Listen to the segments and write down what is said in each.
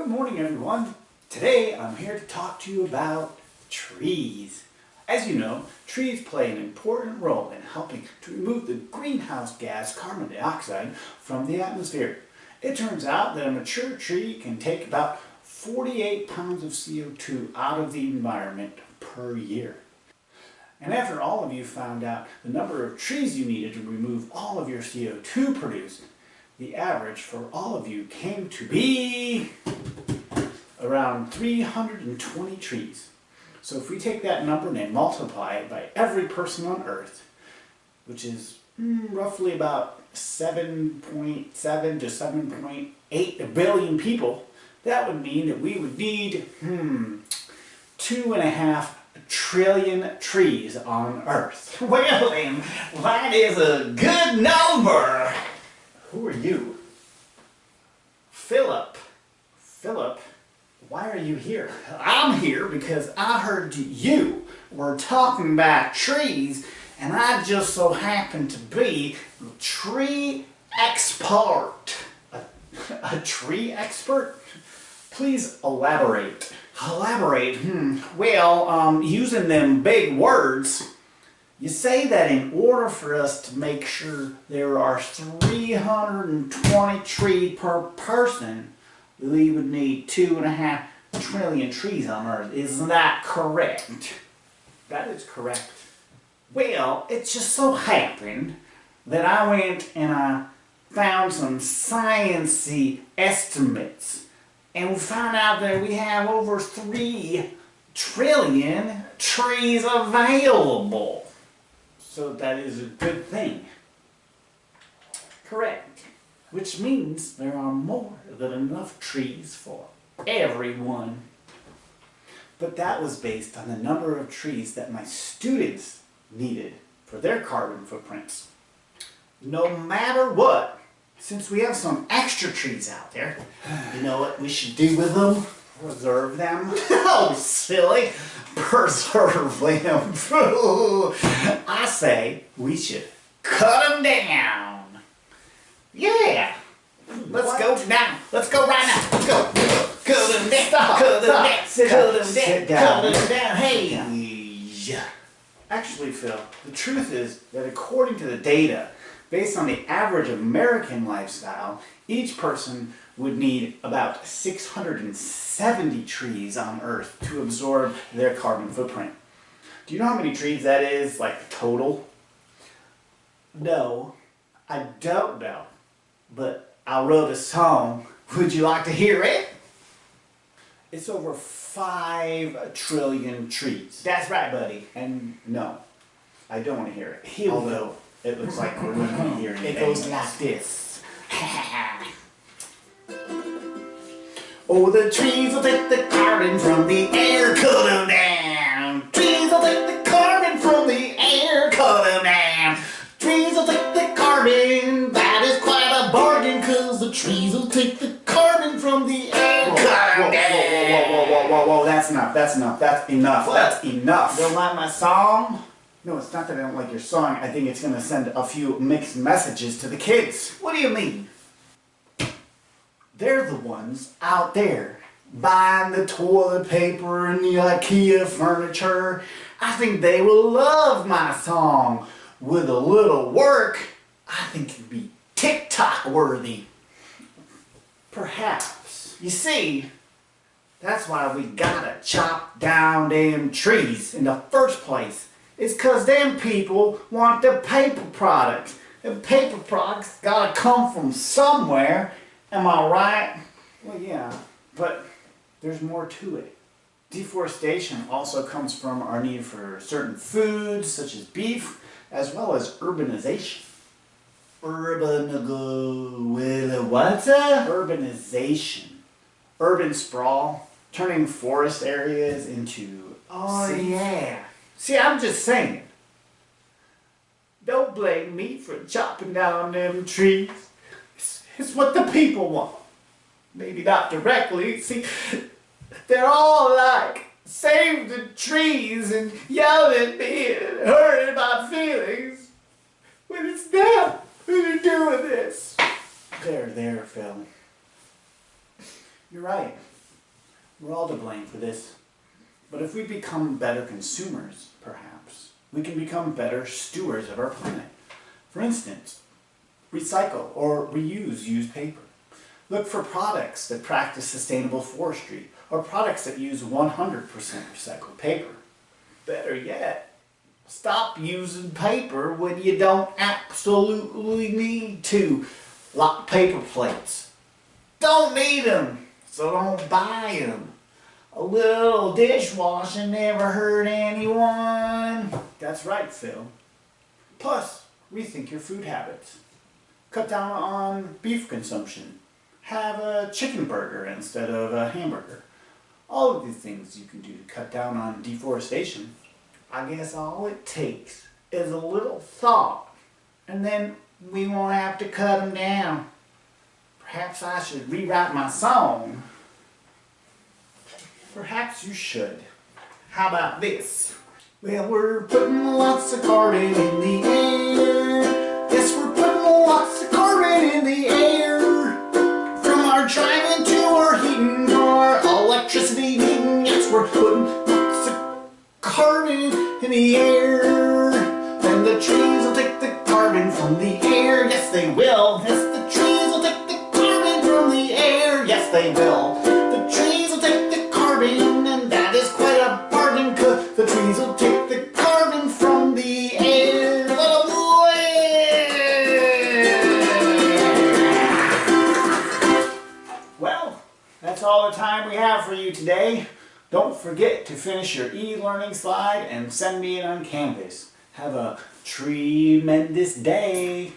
Good morning, everyone. Today I'm here to talk to you about trees. As you know, trees play an important role in helping to remove the greenhouse gas carbon dioxide from the atmosphere. It turns out that a mature tree can take about 48 pounds of CO2 out of the environment per year. And after all of you found out the number of trees you needed to remove all of your CO2 produced, the average for all of you came to be around 320 trees. So if we take that number and multiply it by every person on Earth, which is roughly about 7.7 to 7.8 billion people, that would mean that we would need 2.5 trillion trees on Earth. Well then, that is a good number. Who are you? Phillip. Phillip, why are you here? I'm here because I heard you were talking about trees, and I just so happen to be a tree expert. A tree expert? Please elaborate. Elaborate? Well, using them big words, you say that in order for us to make sure there are 320 trees per person, we would need 2.5 trillion trees on Earth. Isn't that correct? That is correct. Well, it just so happened that I went and I found some sciencey estimates, and we found out that we have over 3 trillion trees available. So that is a good thing. Correct. Which means there are more than enough trees for everyone. But that was based on the number of trees that my students needed for their carbon footprints. No matter what, since we have some extra trees out there, you know what we should do with them? Preserve them. Oh, silly! Preserve them. I say we should cut them down. Yeah. Let's go now. Let's go right now. Let's go. Cut them down. Cut them down. Sit down. Cut them down. Hey. Actually, Phil, the truth is that according to the data, based on the average American lifestyle, each person would need about 670 trees on Earth to absorb their carbon footprint. Do you know how many trees that is, like, total? No, I don't know. But I wrote a song. Would you like to hear it? It's over 5 trillion trees. That's right, buddy. And no, I don't want to hear it. Here we Although it looks like we're going to be hearing it. It goes like this. Oh, the trees will take the carbon from the air, Cut them down. Trees will take the carbon from the air. Cut them down. Trees will take the carbon. That is quite a bargain, cause the trees will take the carbon from the air. Whoa, that's enough, that's enough, that's enough, What? that's enough. Don't like my song? No, it's not that I don't like your song, I think it's going to send a few mixed messages to the kids. What do you mean? They're the ones out there buying the toilet paper and the IKEA furniture. I think they will love my song. With a little work, I think it'd be TikTok worthy. Perhaps. You see, that's why we gotta chop down them trees in the first place. It's cause them people want the paper products. The paper products gotta come from somewhere. Am I right? Well, yeah, but there's more to it. Deforestation also comes from our need for certain foods, such as beef, as well as urbanization. What's that? Urbanization. Urban sprawl, turning forest areas into cities. Yeah. See, I'm just saying. Don't blame me for chopping down them trees. It's what the people want. Maybe not directly. See, they're all like, save the trees and yell at me and hurting my feelings. When it's them who are doing this. There, Phil. You're right. We're all to blame for this. But if we become better consumers, perhaps, we can become better stewards of our planet. For instance, recycle or reuse used paper. Look for products that practice sustainable forestry or products that use 100% recycled paper. Better yet, stop using paper when you don't absolutely need to, like paper plates. Don't need them, so don't buy them. A little dishwashing never hurt anyone. That's right, Phil. Plus, rethink your food habits. Cut down on beef consumption. Have a chicken burger instead of a hamburger. All of these things you can do to cut down on deforestation. I guess all it takes is a little thought, and then we won't have to cut them down. Perhaps I should rewrite my song. Perhaps you should. How about this? Well, we're putting lots of carbon in the air. Yes, we're putting lots of carbon in the air. From our driving to our heating to our electricity needing. Yes, we're putting lots of carbon in the air. And the trees will take the carbon from the air. Yes, they will. Yes, the trees will take the carbon from the air. Yes, they will. The trees will take the carbon, and that is quite a bargain, 'cause the trees will take the carbon from the air. Let 'em live. Well, that's all the time we have for you today. Don't forget to finish your e-learning slide and send me it on Canvas. Have a tremendous day.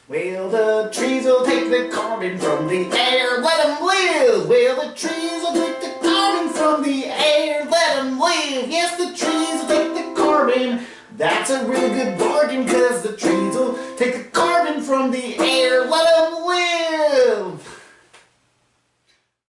Well, the trees will take the carbon from the air. Let them live. Well, the trees will take the carbon from the air. Let them live. Yes, the trees will take the carbon. That's a really good bargain, 'cause the trees will take the carbon from the air.